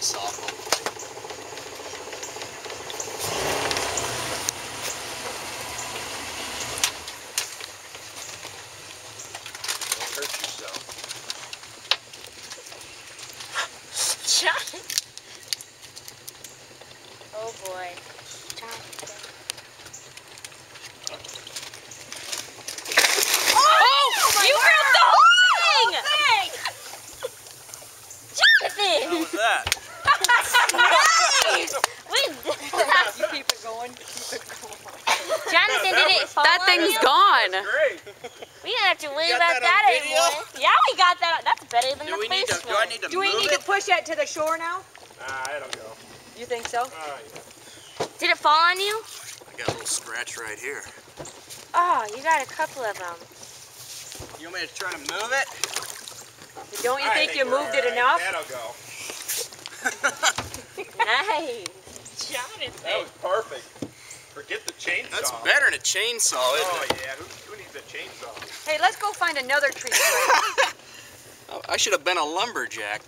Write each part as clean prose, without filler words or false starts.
piece off them. Don't hurt yourself. John. Oh boy. John. Oh! You ripped the whole thing! Jonathan! How was that? Nice! You keep it going. Keep it going. Jonathan, did it fall That on thing's you? gone. Great. We didn't have to worry got about that on that video? anymore. Yeah, we got that. That's better than Do the we need to? first Do I one. need to Do we move need it? to push that to the shore now? It'll go. You think so? Yeah. Did it fall on you? I got a little scratch right here. Oh, you got a couple of them. You want me to try to move it? Don't you I think you we're moved it all right. enough? That'll go. Nice. That was perfect. Forget the chainsaw. That's better than a chainsaw, Oh isn't it? yeah, who needs a chainsaw? Hey, let's go find another tree. Oh, I should have been a lumberjack.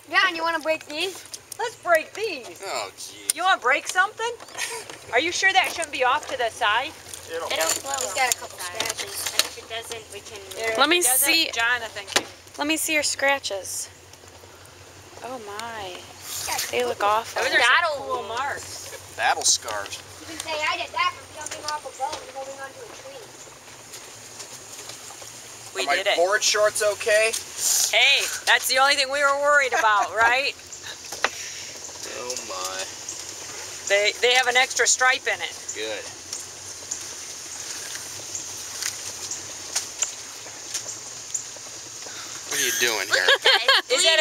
John, you want to break these? Let's break these. Oh, gee. You want to break something? Are you sure that shouldn't be off to the side? It'll It'll flow. He's got a couple scratches. And if it doesn't, we can... Let me If it doesn't, see. Jonathan can. Let me see your scratches. Oh my. They look awful. Those are That'll- some cool marks. Battle scars. You can say I did that from jumping off a boat and holding onto a tree. We Are my did it. board shorts okay? Hey, that's the only thing we were worried about, right? Oh my. They have an extra stripe in it. Good. What are you doing here? Is that